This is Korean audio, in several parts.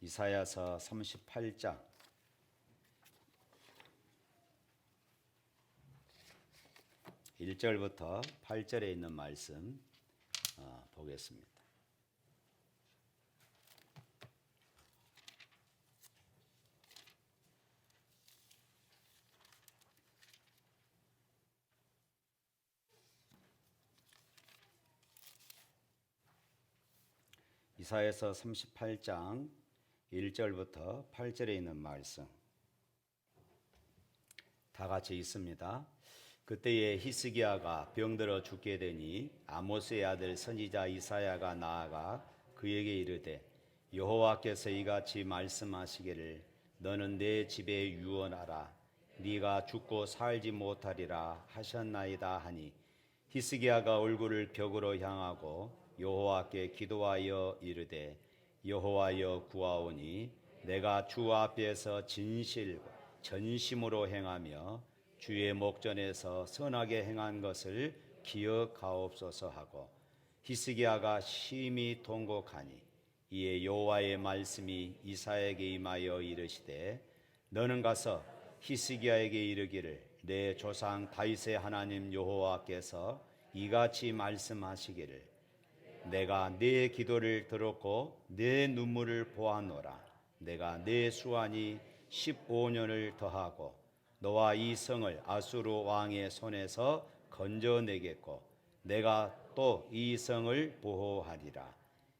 이사야서 38장 1절부터 8절에 있는 말씀 보겠습니다. 이사야서 38장 1절부터 8절에 있는 말씀 다 같이 읽습니다. 그때에 히스기야가 병들어 죽게 되니 아모스의 아들 선지자 이사야가 나아가 그에게 이르되 여호와께서 이같이 말씀하시기를 너는 내 집에 유언하라 네가 죽고 살지 못하리라 하셨나이다 하니 히스기야가 얼굴을 벽으로 향하고 여호와께 기도하여 이르되 여호와여 구하오니 내가 주 앞에서 전심으로 행하며 주의 목전에서 선하게 행한 것을 기억하옵소서 하고 히스기야가 심히 통곡하니 이에 여호와의 말씀이 이사야에게 임하여 이르시되 너는 가서 히스기야에게 이르기를 내 조상 다윗의 하나님 여호와께서 이같이 말씀하시기를 내가 네 기도를 들었고 네 눈물을 보았노라. 내가 네 수완이 15년을 더하고 너와 이 성을 아수르 왕의 손에서 건져내겠고 내가 또 이 성을 보호하리라.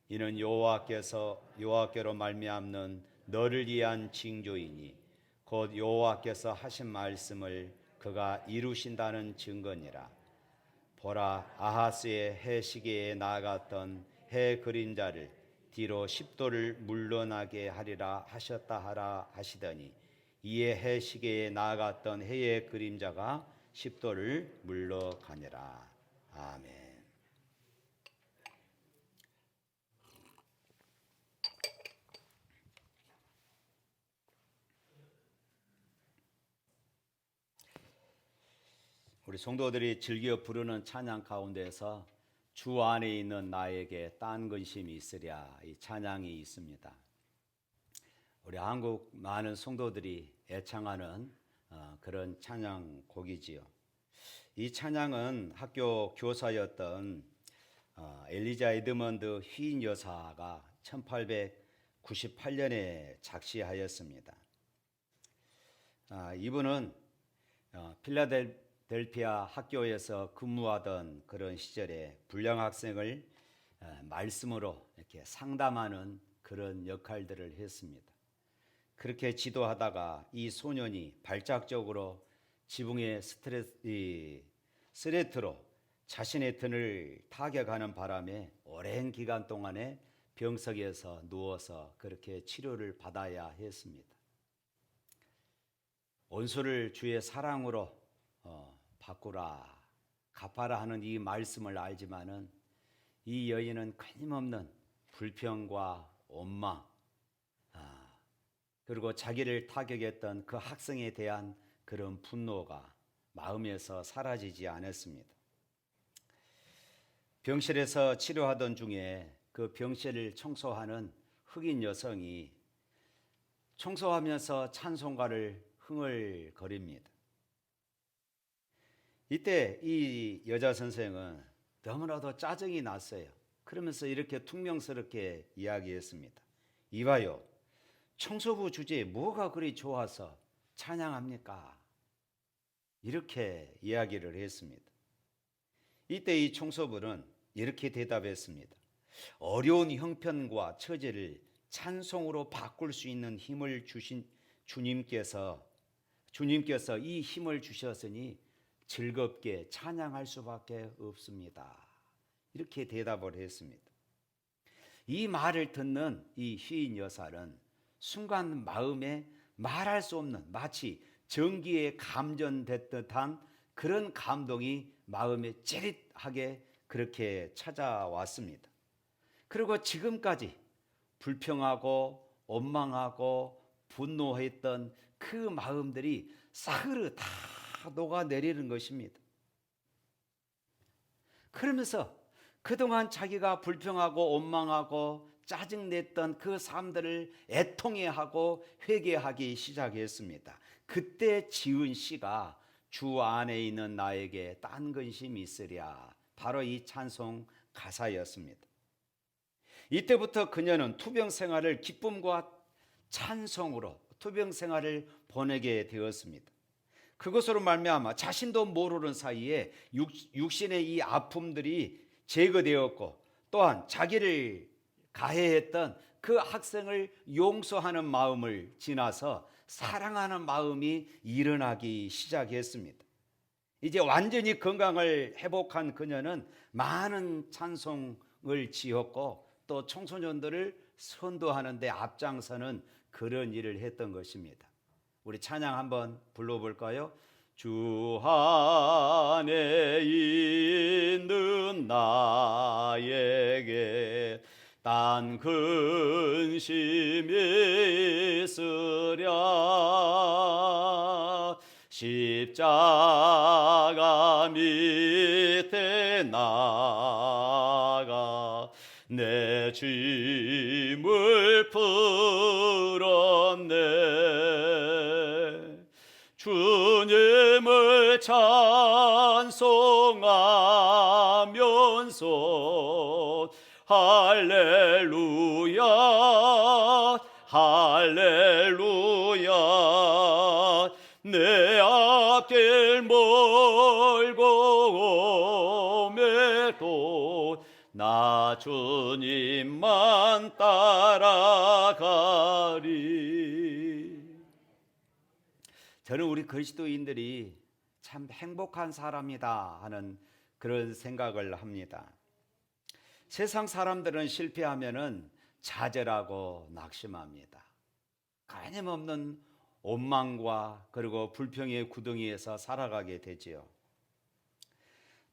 이는 여호와께로 말미암는 너를 위한 징조이니 곧 여호와께서 하신 말씀을 그가 이루신다는 증거니라. 보라 아하스의 해 시계에 나아갔던 해 그림자를 뒤로 10도를 물러나게 하리라 하셨다 하라 하시더니 이에 해 시계에 나아갔던 해의 그림자가 10도를 물러가니라. 아멘. 우리 성도들이 즐겨 부르는 찬양 가운데서 주 안에 있는 나에게 딴 근심이 있으랴 이 찬양이 있습니다. 우리 한국 많은 성도들이 애창하는 그런 찬양곡이지요. 이 찬양은 학교 교사였던 엘리자 에드먼드 휘인 여사가 1898년에 작시하였습니다. 이분은 필라델피아 학교에서 근무하던 그런 시절에 불량 학생을 말씀으로 이렇게 상담하는 그런 역할들을 했습니다. 그렇게 지도하다가 이 소년이 발작적으로 지붕의 스레트로 자신의 등을 타격하는 바람에 오랜 기간 동안에 병석에서 누워서 그렇게 치료를 받아야 했습니다. 원수를 주의 사랑으로 바꾸라 갚아라 하는 이 말씀을 알지만은 이 여인은 끊임없는 불평과 원망 그리고 자기를 타격했던 그 학생에 대한 그런 분노가 마음에서 사라지지 않았습니다. 병실에서 치료하던 중에 그 병실을 청소하는 흑인 여성이 청소하면서 찬송가를 흥얼거립니다. 이때 이 여자 선생은 너무나도 짜증이 났어요. 그러면서 이렇게 퉁명스럽게 이야기했습니다. 이봐요, 청소부 주제에 뭐가 그리 좋아서 찬양합니까? 이렇게 이야기를 했습니다. 이때 이 청소부는 이렇게 대답했습니다. 어려운 형편과 처지를 찬송으로 바꿀 수 있는 힘을 주신 주님께서 이 힘을 주셨으니 즐겁게 찬양할 수밖에 없습니다. 이렇게 대답을 했습니다. 이 말을 듣는 이 휘인 여사는 순간 마음에 말할 수 없는 마치 전기에 감전된 듯한 그런 감동이 마음에 찌릿하게 그렇게 찾아왔습니다. 그리고 지금까지 불평하고 원망하고 분노했던 그 마음들이 사흐르 다 녹아내리는 것입니다. 그러면서 그동안 자기가 불평하고 원망하고 짜증냈던 그 삶들을 애통해하고 회개하기 시작했습니다. 그때 지은 시가 주 안에 있는 나에게 딴 근심이 있으랴, 바로 이 찬송 가사였습니다. 이때부터 그녀는 투병 생활을 기쁨과 찬송으로 투병 생활을 보내게 되었습니다. 그것으로 말미암아 자신도 모르는 사이에 육신의 이 아픔들이 제거되었고, 또한 자기를 가해했던 그 학생을 용서하는 마음을 지나서 사랑하는 마음이 일어나기 시작했습니다. 이제 완전히 건강을 회복한 그녀는 많은 찬송을 지었고, 또 청소년들을 선도하는 데 앞장서는 그런 일을 했던 것입니다. 우리 찬양 한번 불러볼까요? 주 안에 있는 나에게 딴 근심이 있으랴, 십자가 밑에 나가 내 짐을 풀었네. 주님을 찬송하면서 할렐루야 할렐루야, 내 앞길 멀고 옴에도 나 주님만 따라가리. 저는 우리 그리스도인들이 참 행복한 사람이다 하는 그런 생각을 합니다. 세상 사람들은 실패하면은 좌절하고 낙심합니다. 끊임없는 원망과 그리고 불평의 구덩이에서 살아가게 되지요.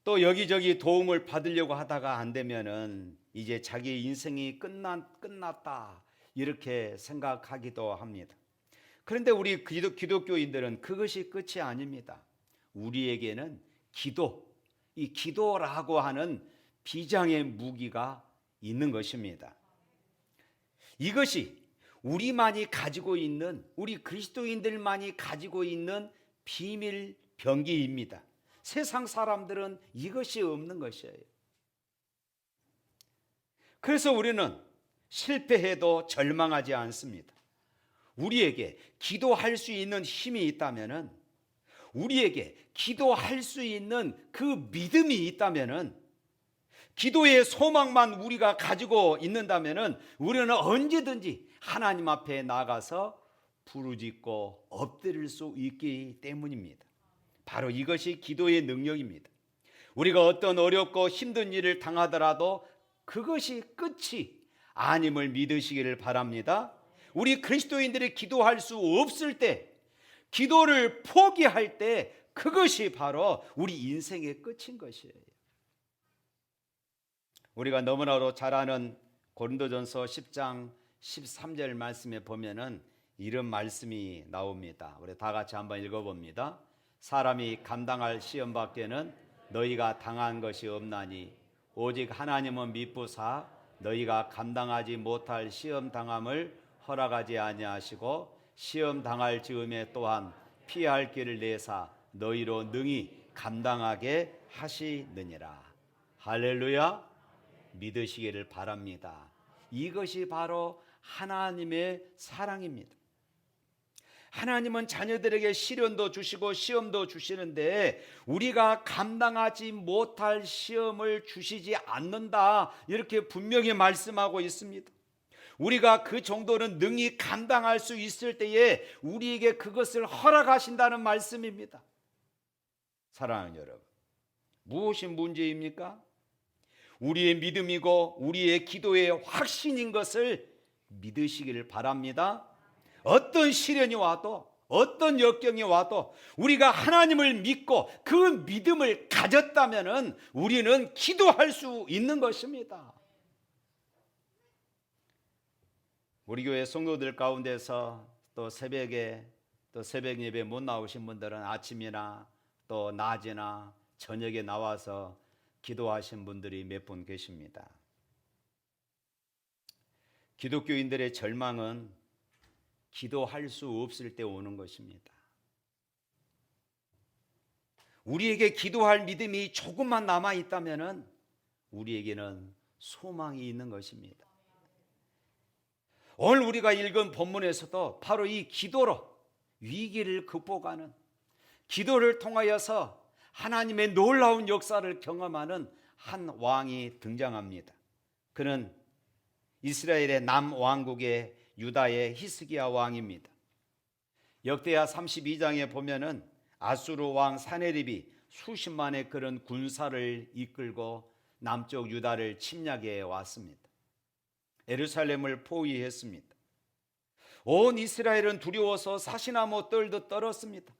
또 여기저기 도움을 받으려고 하다가 안 되면은 이제 자기 인생이 끝났다 이렇게 생각하기도 합니다. 그런데 우리 기독교인들은 그것이 끝이 아닙니다. 우리에게는 이 기도라고 하는 비장의 무기가 있는 것입니다. 이것이 우리만이 가지고 있는, 우리 그리스도인들만이 가지고 있는 비밀 병기입니다. 세상 사람들은 이것이 없는 것이에요. 그래서 우리는 실패해도 절망하지 않습니다. 우리에게 기도할 수 있는 힘이 있다면은, 우리에게 기도할 수 있는 그 믿음이 있다면은, 기도의 소망만 우리가 가지고 있는다면은 우리는 언제든지 하나님 앞에 나가서 부르짖고 엎드릴 수 있기 때문입니다. 바로 이것이 기도의 능력입니다. 우리가 어떤 어렵고 힘든 일을 당하더라도 그것이 끝이 아님을 믿으시기를 바랍니다. 우리 그리스도인들이 기도할 수 없을 때, 기도를 포기할 때, 그것이 바로 우리 인생의 끝인 것이에요. 우리가 너무나도 잘 아는 고린도전서 10장 13절 말씀에 보면은 이런 말씀이 나옵니다. 우리 다 같이 한번 읽어봅니다. 사람이 감당할 시험 밖에는 너희가 당한 것이 없나니 오직 하나님은 미쁘사 너희가 감당하지 못할 시험 당함을 허락하지 아니하시고 시험 당할 즈음에 또한 피할 길을 내사 너희로 능히 감당하게 하시느니라. 할렐루야. 믿으시기를 바랍니다. 이것이 바로 하나님의 사랑입니다. 하나님은 자녀들에게 시련도 주시고 시험도 주시는데 우리가 감당하지 못할 시험을 주시지 않는다, 이렇게 분명히 말씀하고 있습니다. 우리가 그 정도는 능히 감당할 수 있을 때에 우리에게 그것을 허락하신다는 말씀입니다. 사랑하는 여러분, 무엇이 문제입니까? 우리의 믿음이고 우리의 기도의 확신인 것을 믿으시기를 바랍니다. 어떤 시련이 와도, 어떤 역경이 와도 우리가 하나님을 믿고 그 믿음을 가졌다면 우리는 기도할 수 있는 것입니다. 우리 교회 성도들 가운데서 또 새벽에 또 새벽 예배 못 나오신 분들은 아침이나 또 낮이나 저녁에 나와서 기도하신 분들이 몇 분 계십니다. 기독교인들의 절망은 기도할 수 없을 때 오는 것입니다. 우리에게 기도할 믿음이 조금만 남아 있다면 우리에게는 소망이 있는 것입니다. 오늘 우리가 읽은 본문에서도 바로 이 기도로 위기를 극복하는, 기도를 통하여서 하나님의 놀라운 역사를 경험하는 한 왕이 등장합니다. 그는 이스라엘의 남왕국의 유다의 히스기야 왕입니다. 역대하 32장에 보면은 아수르 왕 사네립이 수십만의 그런 군사를 이끌고 남쪽 유다를 침략해 왔습니다. 예루살렘을 포위했습니다. 온 이스라엘은 두려워서 사시나무 떨듯 떨었습니다.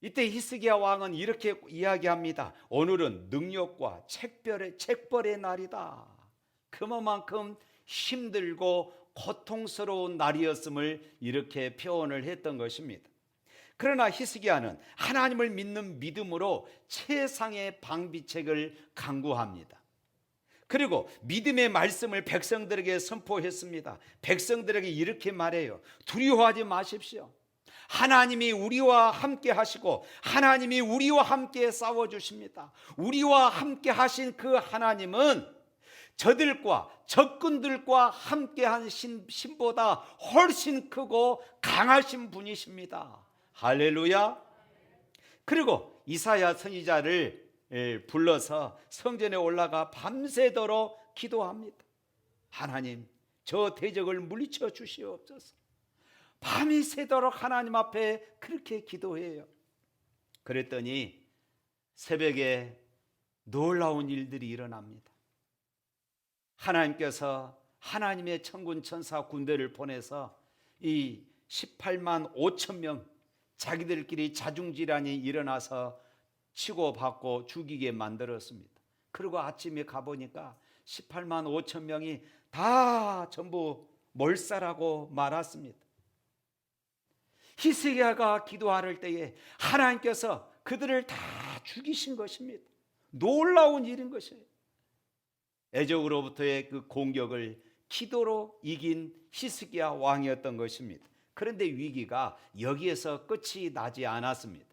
이때 히스기야 왕은 이렇게 이야기합니다. 오늘은 능력과 책벌의 날이다. 그만큼 힘들고 고통스러운 날이었음을 이렇게 표현을 했던 것입니다. 그러나 히스기야는 하나님을 믿는 믿음으로 최상의 방비책을 강구합니다. 그리고 믿음의 말씀을 백성들에게 선포했습니다. 백성들에게 이렇게 말해요. 두려워하지 마십시오. 하나님이 우리와 함께 하시고 하나님이 우리와 함께 싸워주십니다. 우리와 함께 하신 그 하나님은 저들과 적군들과 함께한 신보다 훨씬 크고 강하신 분이십니다. 할렐루야. 그리고 이사야 선지자를 불러서 성전에 올라가 밤새도록 기도합니다. 하나님, 저 대적을 물리쳐 주시옵소서. 밤이 새도록 하나님 앞에 그렇게 기도해요. 그랬더니 새벽에 놀라운 일들이 일어납니다. 하나님께서 하나님의 천군 천사 군대를 보내서 이 18만 5천 명 자기들끼리 자중질환이 일어나서 치고받고 죽이게 만들었습니다. 그리고 아침에 가보니까 18만 5천 명이 다 전부 몰살하고 말았습니다. 히스기야가 기도할 때에 하나님께서 그들을 다 죽이신 것입니다. 놀라운 일인 것이에요. 애적으로부터의 그 공격을 기도로 이긴 히스기야 왕이었던 것입니다. 그런데 위기가 여기에서 끝이 나지 않았습니다.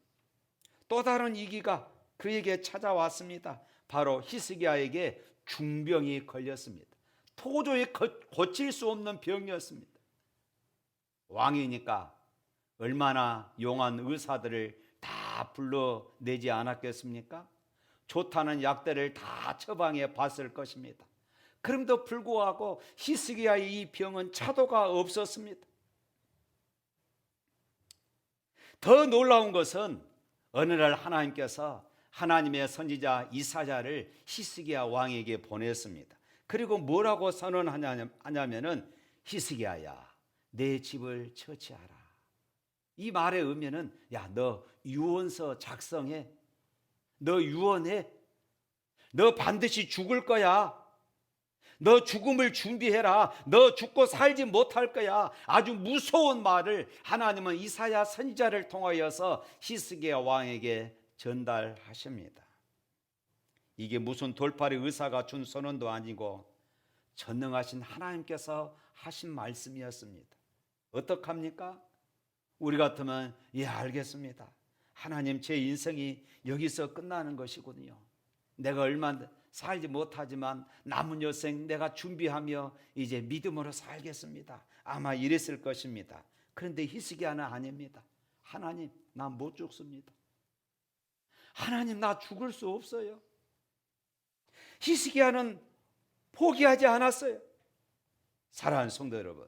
또 다른 위기가 그에게 찾아왔습니다. 바로 히스기야에게 중병이 걸렸습니다. 도저히 고칠 수 없는 병이었습니다. 왕이니까 얼마나 용한 의사들을 다 불러내지 않았겠습니까? 좋다는 약들을 다 처방해 봤을 것입니다. 그럼에도 불구하고 히스기야의 이 병은 차도가 없었습니다. 더 놀라운 것은 어느 날 하나님께서 하나님의 선지자 이사야를 히스기야 왕에게 보냈습니다. 그리고 뭐라고 선언하냐면은 히스기야야, 내 집을 처치하라. 이 말의 의미는 야, 너 유언서 작성해. 너 유언해. 너 반드시 죽을 거야. 너 죽음을 준비해라. 너 죽고 살지 못할 거야. 아주 무서운 말을 하나님은 이사야 선지자를 통하여서 히스기야 왕에게 전달하십니다. 이게 무슨 돌팔이 의사가 준 선언도 아니고 전능하신 하나님께서 하신 말씀이었습니다. 어떡합니까? 우리 같으면 알겠습니다. 하나님, 제 인생이 여기서 끝나는 것이군요. 내가 얼마 살지 못하지만 남은 여생 내가 준비하며 이제 믿음으로 살겠습니다. 아마 이랬을 것입니다. 그런데 히스기야는 아닙니다. 하나님, 나 못 죽습니다. 하나님, 나 죽을 수 없어요. 히스기야는 포기하지 않았어요. 사랑하는 성도 여러분,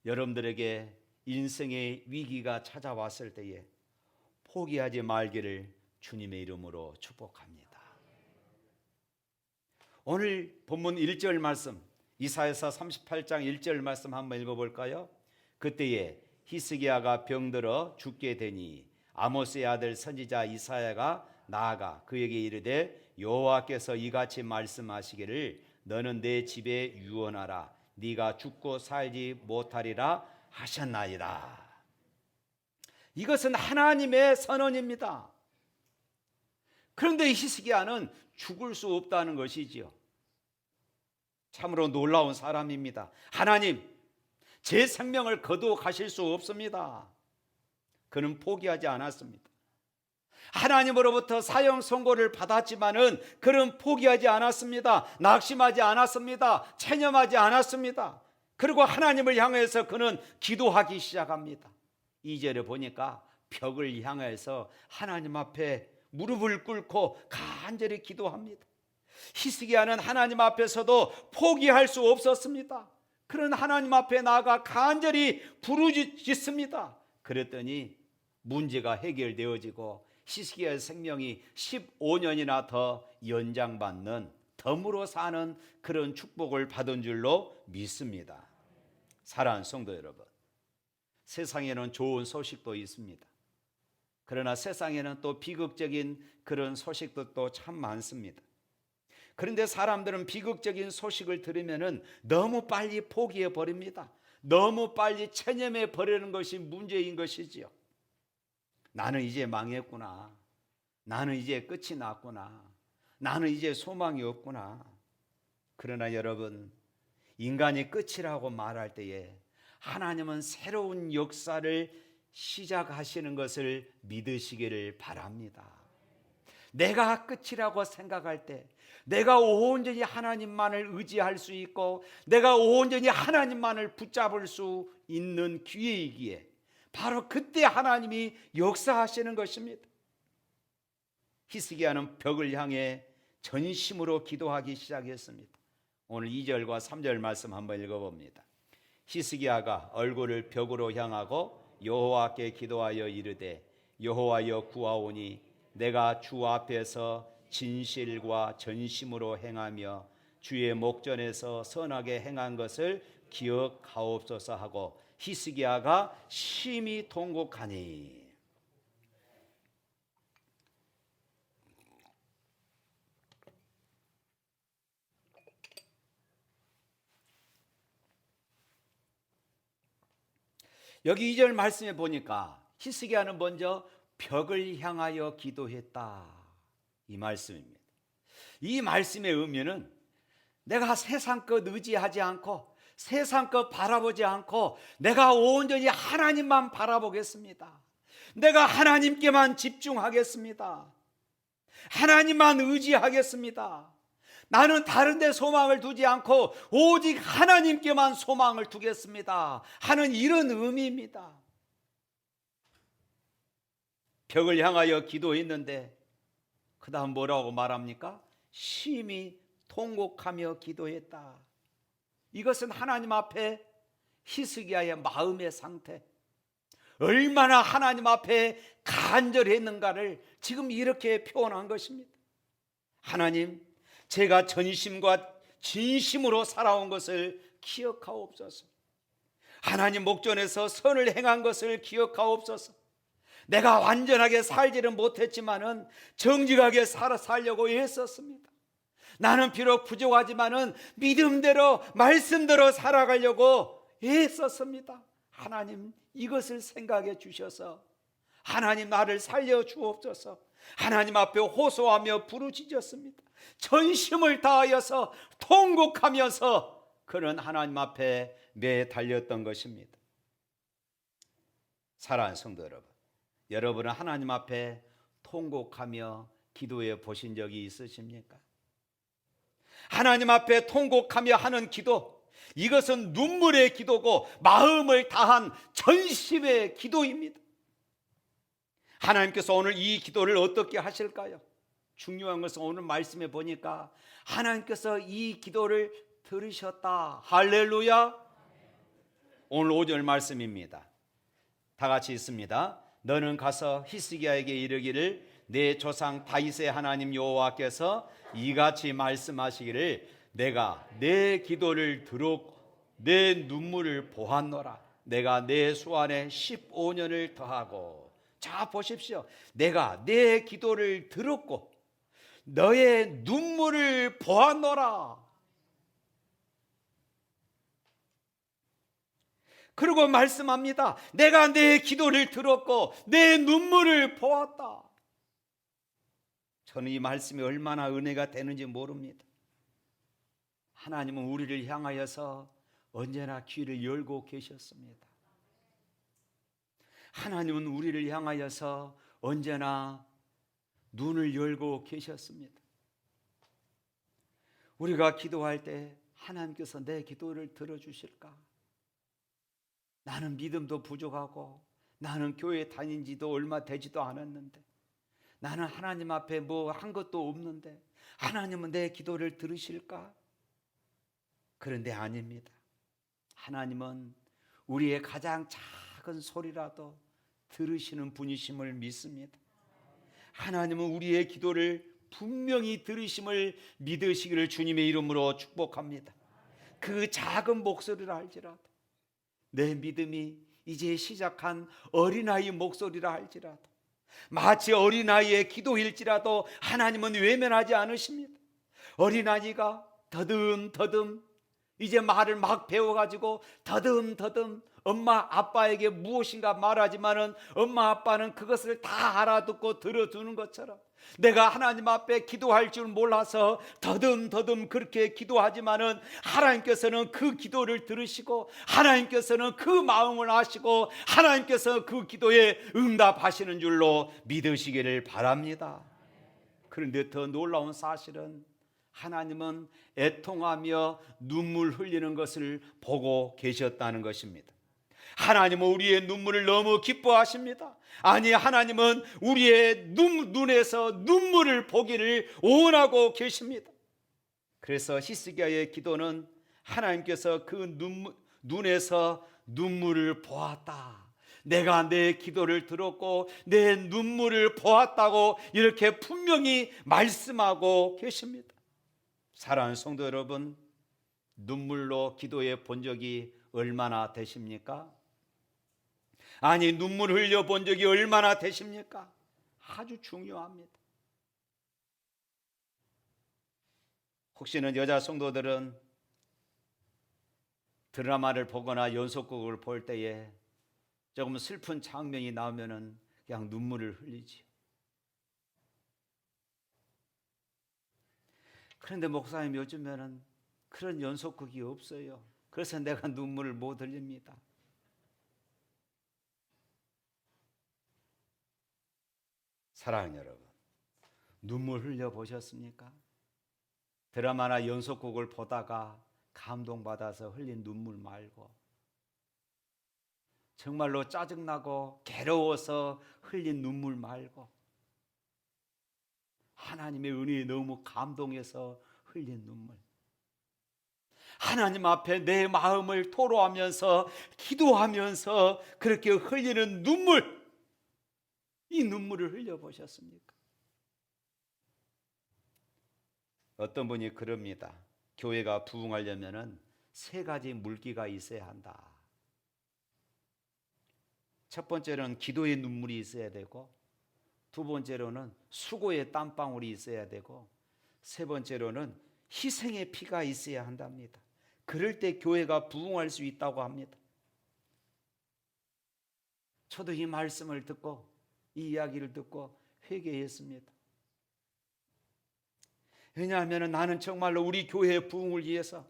여러분들에게 인생의 위기가 찾아왔을 때에 포기하지 말기를 주님의 이름으로 축복합니다. 오늘 본문 1절 말씀, 이사야서 38장 1절 말씀 한번 읽어볼까요? 그때에 히스기야가 병들어 죽게 되니 아모스의 아들 선지자 이사야가 나아가 그에게 이르되 여호와께서 이같이 말씀하시기를 너는 내 집에 유언하라. 네가 죽고 살지 못하리라 하셨나이다. 이것은 하나님의 선언입니다. 그런데 히스기야는 죽을 수 없다는 것이지요. 참으로 놀라운 사람입니다. 하나님, 제 생명을 거두어 가실 수 없습니다. 그는 포기하지 않았습니다. 하나님으로부터 사형 선고를 받았지만은 그는 포기하지 않았습니다. 낙심하지 않았습니다. 체념하지 않았습니다. 그리고 하나님을 향해서 그는 기도하기 시작합니다. 2절에 보니까 벽을 향해서 하나님 앞에 무릎을 꿇고 간절히 기도합니다. 히스기야는 하나님 앞에서도 포기할 수 없었습니다. 그런 하나님 앞에 나아가 간절히 부르짖습니다. 그랬더니 문제가 해결되어지고 히스기야의 생명이 15년이나 더 연장받는, 덤으로 사는 그런 축복을 받은 줄로 믿습니다. 사랑하는 성도 여러분, 세상에는 좋은 소식도 있습니다. 그러나 세상에는 또 비극적인 그런 소식도 참 많습니다. 그런데 사람들은 비극적인 소식을 들으면 너무 빨리 포기해 버립니다. 너무 빨리 체념해 버리는 것이 문제인 것이지요. 나는 이제 망했구나. 나는 이제 끝이 났구나. 나는 이제 소망이 없구나. 그러나 여러분, 인간이 끝이라고 말할 때에 하나님은 새로운 역사를 시작하시는 것을 믿으시기를 바랍니다. 내가 끝이라고 생각할 때, 내가 온전히 하나님만을 의지할 수 있고 내가 온전히 하나님만을 붙잡을 수 있는 기회이기에 바로 그때 하나님이 역사하시는 것입니다. 히스기야는 벽을 향해 전심으로 기도하기 시작했습니다. 오늘 2절과 3절 말씀 한번 읽어봅니다. 히스기야가 얼굴을 벽으로 향하고 여호와께 기도하여 이르되 여호와여 구하오니 내가 주 앞에서 진실과 전심으로 행하며 주의 목전에서 선하게 행한 것을 기억하옵소서 하고 히스기야가 심히 통곡하니. 여기 2절 말씀에 보니까 히스기야는 먼저 벽을 향하여 기도했다, 이 말씀입니다. 이 말씀의 의미는 내가 세상 것 의지하지 않고 세상 것 바라보지 않고 내가 온전히 하나님만 바라보겠습니다. 내가 하나님께만 집중하겠습니다. 하나님만 의지하겠습니다. 나는 다른 데 소망을 두지 않고 오직 하나님께만 소망을 두겠습니다 하는 이런 의미입니다. 벽을 향하여 기도했는데 그 다음 뭐라고 말합니까? 심히 통곡하며 기도했다. 이것은 하나님 앞에 히스기야의 마음의 상태, 얼마나 하나님 앞에 간절했는가를 지금 이렇게 표현한 것입니다. 하나님, 제가 전심과 진심으로 살아온 것을 기억하옵소서. 하나님 목전에서 선을 행한 것을 기억하옵소서. 내가 완전하게 살지는 못했지만은 정직하게 살려고 애썼습니다. 나는 비록 부족하지만은 믿음대로 말씀대로 살아가려고 애썼습니다. 하나님, 이것을 생각해 주셔서 하나님 나를 살려 주옵소서. 하나님 앞에 호소하며 부르짖었습니다. 전심을 다하여서 통곡하면서 그는 하나님 앞에 매달렸던 것입니다. 사랑하는 성도 여러분, 여러분은 하나님 앞에 통곡하며 기도해 보신 적이 있으십니까? 하나님 앞에 통곡하며 하는 기도, 이것은 눈물의 기도고 마음을 다한 전심의 기도입니다. 하나님께서 오늘 이 기도를 어떻게 하실까요? 중요한 것은 오늘 말씀에 보니까 하나님께서 이 기도를 들으셨다. 할렐루야. 오늘 5절 말씀입니다. 다 같이 읽습니다. 너는 가서 히스기야에게 이르기를 내 조상 다윗의 하나님 여호와께서 이같이 말씀하시기를 내가 내 기도를 들었고 내 눈물을 보았노라. 내가 내 수완에 15년을 더하고. 자 보십시오. 내가 내 기도를 들었고 너의 눈물을 보았노라. 그리고 말씀합니다. 내가 내 기도를 들었고 내 눈물을 보았다. 저는 이 말씀이 얼마나 은혜가 되는지 모릅니다. 하나님은 우리를 향하여서 언제나 귀를 열고 계셨습니다. 하나님은 우리를 향하여서 언제나 눈을 열고 계셨습니다. 우리가 기도할 때 하나님께서 내 기도를 들어주실까? 나는 믿음도 부족하고 나는 교회 다닌 지도 얼마 되지도 않았는데, 나는 하나님 앞에 뭐 한 것도 없는데 하나님은 내 기도를 들으실까? 그런데 아닙니다. 하나님은 우리의 가장 작은 소리라도 들으시는 분이심을 믿습니다. 하나님은 우리의 기도를 분명히 들으심을 믿으시기를 주님의 이름으로 축복합니다. 그 작은 목소리라 할지라도, 내 믿음이 이제 시작한 어린아이 목소리라 할지라도, 마치 어린아이의 기도일지라도 하나님은 외면하지 않으십니다. 어린아이가 더듬더듬 이제 말을 막 배워가지고 더듬더듬 엄마 아빠에게 무엇인가 말하지만은 엄마 아빠는 그것을 다 알아듣고 들어주는 것처럼, 내가 하나님 앞에 기도할 줄 몰라서 더듬더듬 그렇게 기도하지만은 하나님께서는 그 기도를 들으시고 하나님께서는 그 마음을 아시고 하나님께서 그 기도에 응답하시는 줄로 믿으시기를 바랍니다. 그런데 더 놀라운 사실은 하나님은 애통하며 눈물 흘리는 것을 보고 계셨다는 것입니다. 하나님은 우리의 눈물을 너무 기뻐하십니다. 아니, 하나님은 우리의 눈에서 눈물을 보기를 원하고 계십니다. 그래서 히스기야의 기도는 하나님께서 그 눈에서 눈물을 보았다, 내가 내 기도를 들었고 내 눈물을 보았다고 이렇게 분명히 말씀하고 계십니다. 사랑하는 성도 여러분, 눈물로 기도해 본 적이 얼마나 되십니까? 아니, 눈물 흘려 본 적이 얼마나 되십니까? 아주 중요합니다. 혹시는 여자 성도들은 드라마를 보거나 연속극을 볼 때에 조금 슬픈 장면이 나오면은 그냥 눈물을 흘리지요. 그런데 목사님, 요즘에는 그런 연속극이 없어요. 그래서 내가 눈물을 못 흘립니다. 사랑하는 여러분, 눈물 흘려 보셨습니까? 드라마나 연속극을 보다가 감동받아서 흘린 눈물 말고, 정말로 짜증나고 괴로워서 흘린 눈물 말고, 하나님의 은혜에 너무 감동해서 흘린 눈물, 하나님 앞에 내 마음을 토로하면서 기도하면서 그렇게 흘리는 눈물, 이 눈물을 흘려보셨습니까? 어떤 분이 그럽니다. 교회가 부흥하려면 3가지 물기가 있어야 한다. 첫 번째로는 기도의 눈물이 있어야 되고, 두 번째로는 수고의 땀방울이 있어야 되고, 세 번째로는 희생의 피가 있어야 한답니다. 그럴 때 교회가 부흥할 수 있다고 합니다. 저도 이 말씀을 듣고 이 이야기를 듣고 회개했습니다. 왜냐하면 나는 정말로 우리 교회의 부흥을 위해서,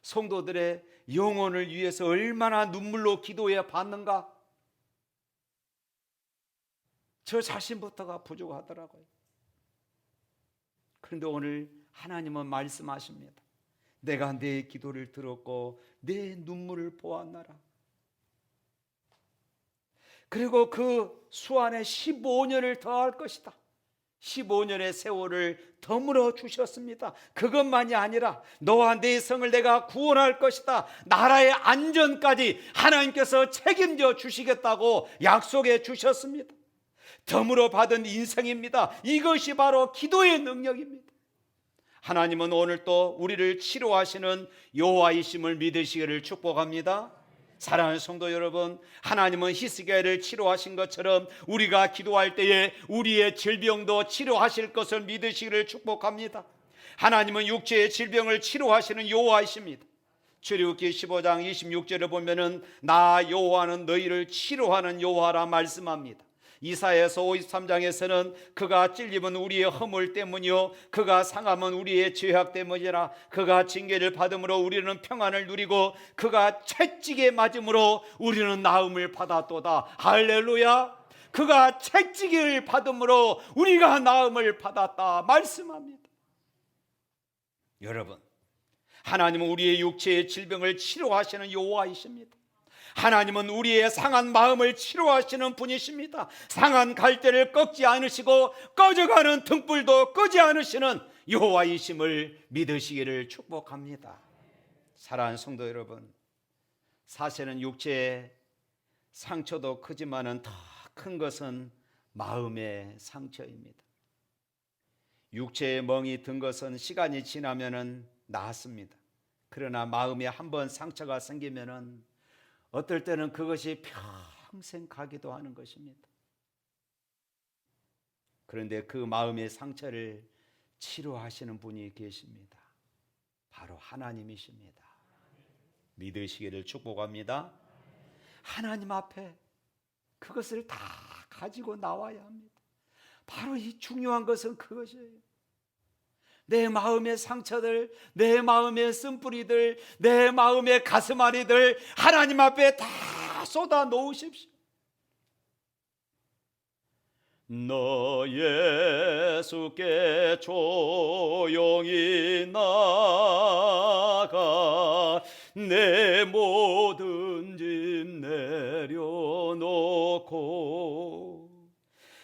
성도들의 영혼을 위해서 얼마나 눈물로 기도해 봤는가, 저 자신부터가 부족하더라고요. 그런데 오늘 하나님은 말씀하십니다. 내가 내 기도를 들었고 내 눈물을 보았나라. 그리고 그 수 안에 15년을 더할 것이다. 15년의 세월을 더물어 주셨습니다. 그것만이 아니라 너와 네 성을 내가 구원할 것이다. 나라의 안전까지 하나님께서 책임져 주시겠다고 약속해 주셨습니다. 덤으로 받은 인생입니다. 이것이 바로 기도의 능력입니다. 하나님은 오늘 또 우리를 치료하시는 여호와이심을 믿으시기를 축복합니다. 사랑하는 성도 여러분, 하나님은 히스기야를 치료하신 것처럼 우리가 기도할 때에 우리의 질병도 치료하실 것을 믿으시기를 축복합니다. 하나님은 육체의 질병을 치료하시는 여호와이십니다. 출애굽기 15장 26절에 보면은 나 여호와는 너희를 치료하는 여호와라 말씀합니다. 이사야서 53장에서는 그가 찔림은 우리의 허물 때문이요 그가 상함은 우리의 죄악 때문이라. 그가 징계를 받음으로 우리는 평안을 누리고 그가 채찍에 맞음으로 우리는 나음을 받았도다. 할렐루야. 그가 채찍을 받음으로 우리가 나음을 받았다 말씀합니다. 여러분, 하나님은 우리의 육체의 질병을 치료하시는 여호와이십니다. 하나님은 우리의 상한 마음을 치료하시는 분이십니다. 상한 갈대를 꺾지 않으시고 꺼져가는 등불도 끄지 않으시는 여호와이심을 믿으시기를 축복합니다. 사랑하는 성도 여러분, 사실은 육체의 상처도 크지만은 더 큰 것은 마음의 상처입니다. 육체의 멍이 든 것은 시간이 지나면은 나았습니다. 그러나 마음에 한번 상처가 생기면은 어떨 때는 그것이 평생 가기도 하는 것입니다. 그런데 그 마음의 상처를 치료하시는 분이 계십니다. 바로 하나님이십니다. 믿으시기를 축복합니다. 하나님 앞에 그것을 다 가지고 나와야 합니다. 바로 이 중요한 것은 그것이에요. 내 마음의 상처들, 내 마음의 쓴뿌리들, 내 마음의 가슴앓이들 하나님 앞에 다 쏟아 놓으십시오. 너 예수께 조용히 나가 내 모든 짐 내려놓고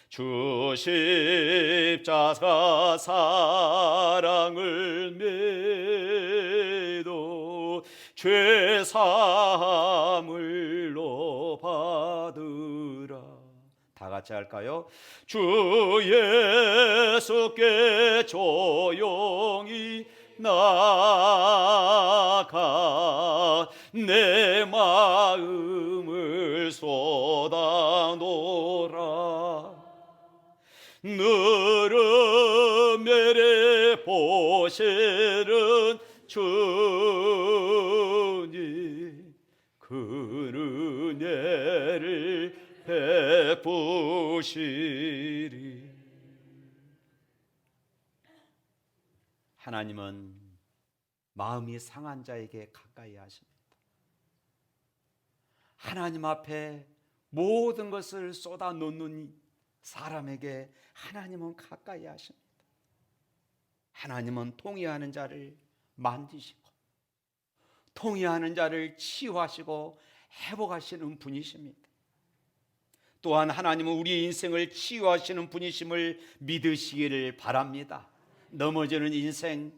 주 십자가 사랑을 믿어 죄 사함을로 받으라. 다 같이 할까요? 주 예수께 조용히 나가 내 마음을 쏟아놓으라. 너를 매래 보시는 주님 그 은혜를 베푸시리. 하나님은 마음이 상한 자에게 가까이 하십니다. 하나님 앞에 모든 것을 쏟아놓는 사람에게 하나님은 가까이 하십니다. 하나님은 통회하는 자를 만지시고 통회하는 자를 치유하시고 회복하시는 분이십니다. 또한 하나님은 우리의 인생을 치유하시는 분이심을 믿으시기를 바랍니다. 넘어지는 인생,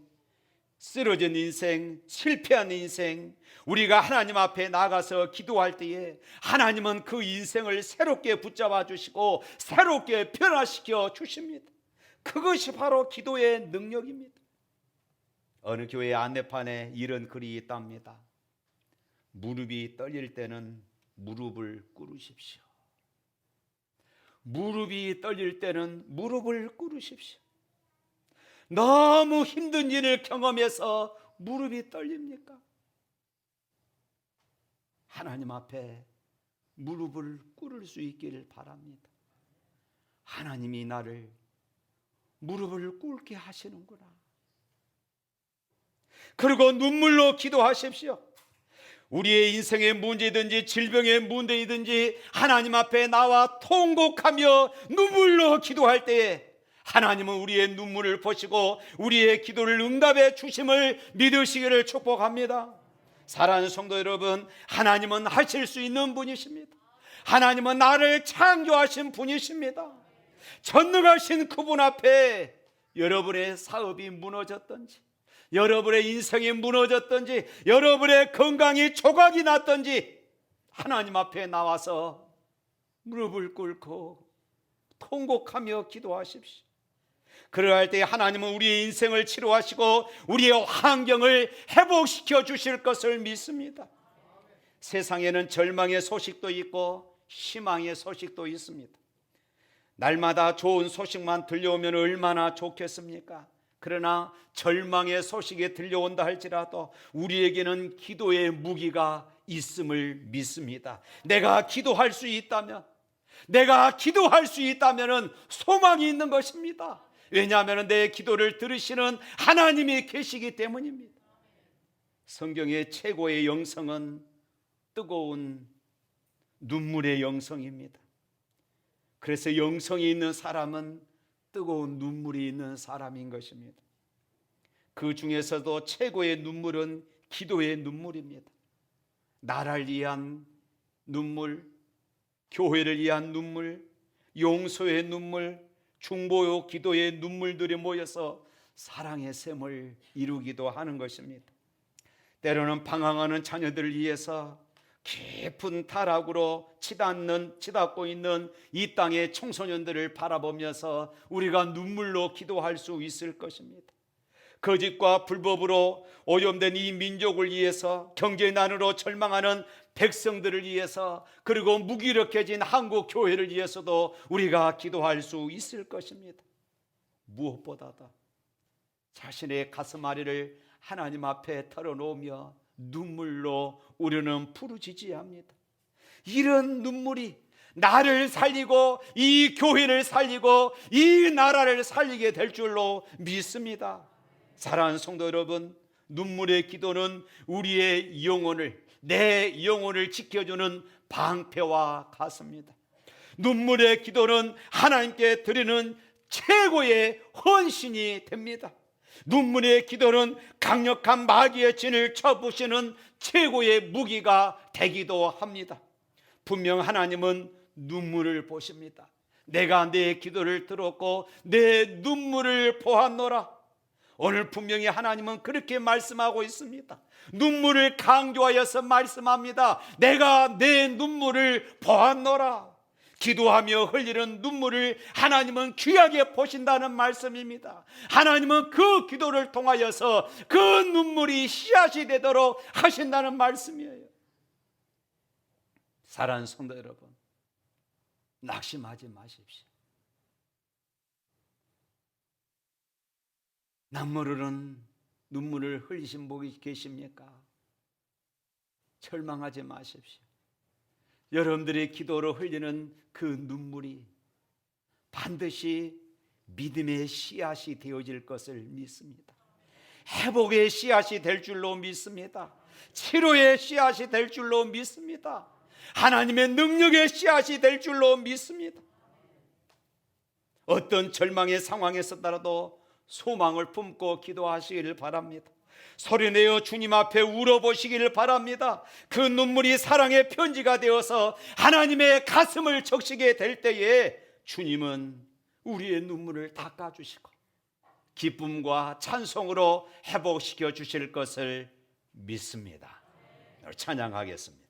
쓰러진 인생, 실패한 인생, 우리가 하나님 앞에 나가서 기도할 때에 하나님은 그 인생을 새롭게 붙잡아 주시고 새롭게 변화시켜 주십니다. 그것이 바로 기도의 능력입니다. 어느 교회 안내판에 이런 글이 있답니다. 무릎이 떨릴 때는 무릎을 꿇으십시오. 무릎이 떨릴 때는 무릎을 꿇으십시오. 너무 힘든 일을 경험해서 무릎이 떨립니까? 하나님 앞에 무릎을 꿇을 수 있기를 바랍니다. 하나님이 나를 무릎을 꿇게 하시는구나. 그리고 눈물로 기도하십시오. 우리의 인생의 문제든지 질병의 문제이든지 하나님 앞에 나와 통곡하며 눈물로 기도할 때에 하나님은 우리의 눈물을 보시고 우리의 기도를 응답해 주심을 믿으시기를 축복합니다. 사랑하는 성도 여러분, 하나님은 하실 수 있는 분이십니다. 하나님은 나를 창조하신 분이십니다. 전능하신 그분 앞에 여러분의 사업이 무너졌던지, 여러분의 인생이 무너졌던지, 여러분의 건강이 조각이 났던지 하나님 앞에 나와서 무릎을 꿇고 통곡하며 기도하십시오. 그러할 때 하나님은 우리의 인생을 치료하시고 우리의 환경을 회복시켜 주실 것을 믿습니다. 세상에는 절망의 소식도 있고 희망의 소식도 있습니다. 날마다 좋은 소식만 들려오면 얼마나 좋겠습니까? 그러나 절망의 소식이 들려온다 할지라도 우리에게는 기도의 무기가 있음을 믿습니다. 내가 기도할 수 있다면, 내가 기도할 수 있다면 소망이 있는 것입니다. 왜냐하면 내 기도를 들으시는 하나님이 계시기 때문입니다. 성경의 최고의 영성은 뜨거운 눈물의 영성입니다. 그래서 영성이 있는 사람은 뜨거운 눈물이 있는 사람인 것입니다. 그 중에서도 최고의 눈물은 기도의 눈물입니다. 나라를 위한 눈물, 교회를 위한 눈물, 용서의 눈물, 중보 기도의 눈물들이 모여서 사랑의 샘을 이루기도 하는 것입니다. 때로는 방황하는 자녀들을 위해서 깊은 타락으로 치닫고 있는 이 땅의 청소년들을 바라보면서 우리가 눈물로 기도할 수 있을 것입니다. 거짓과 불법으로 오염된 이 민족을 위해서, 경제난으로 절망하는 백성들을 위해서, 그리고 무기력해진 한국 교회를 위해서도 우리가 기도할 수 있을 것입니다. 무엇보다도 자신의 가슴앓이를 하나님 앞에 털어놓으며 눈물로 우리는 부르짖어야합니다. 이런 눈물이 나를 살리고 이 교회를 살리고 이 나라를 살리게 될 줄로 믿습니다. 사랑하는 성도 여러분, 눈물의 기도는 우리의 영혼을, 내 영혼을 지켜주는 방패와 같습니다. 눈물의 기도는 하나님께 드리는 최고의 헌신이 됩니다. 눈물의 기도는 강력한 마귀의 진을 쳐부시는 최고의 무기가 되기도 합니다. 분명 하나님은 눈물을 보십니다. 내가 내 기도를 들었고 내 눈물을 보았노라. 오늘 분명히 하나님은 그렇게 말씀하고 있습니다. 눈물을 강조하여서 말씀합니다. 내가 내 눈물을 보았노라. 기도하며 흘리는 눈물을 하나님은 귀하게 보신다는 말씀입니다. 하나님은 그 기도를 통하여서 그 눈물이 씨앗이 되도록 하신다는 말씀이에요. 사랑하는 성도 여러분, 낙심하지 마십시오. 남모르는 눈물을 흘리신 분이 계십니까? 절망하지 마십시오. 여러분들의 기도로 흘리는 그 눈물이 반드시 믿음의 씨앗이 되어질 것을 믿습니다. 회복의 씨앗이 될 줄로 믿습니다. 치료의 씨앗이 될 줄로 믿습니다. 하나님의 능력의 씨앗이 될 줄로 믿습니다. 어떤 절망의 상황에서라도 소망을 품고 기도하시기를 바랍니다. 소리내어 주님 앞에 울어보시기를 바랍니다. 그 눈물이 사랑의 편지가 되어서 하나님의 가슴을 적시게 될 때에 주님은 우리의 눈물을 닦아주시고 기쁨과 찬송으로 회복시켜 주실 것을 믿습니다. 찬양하겠습니다.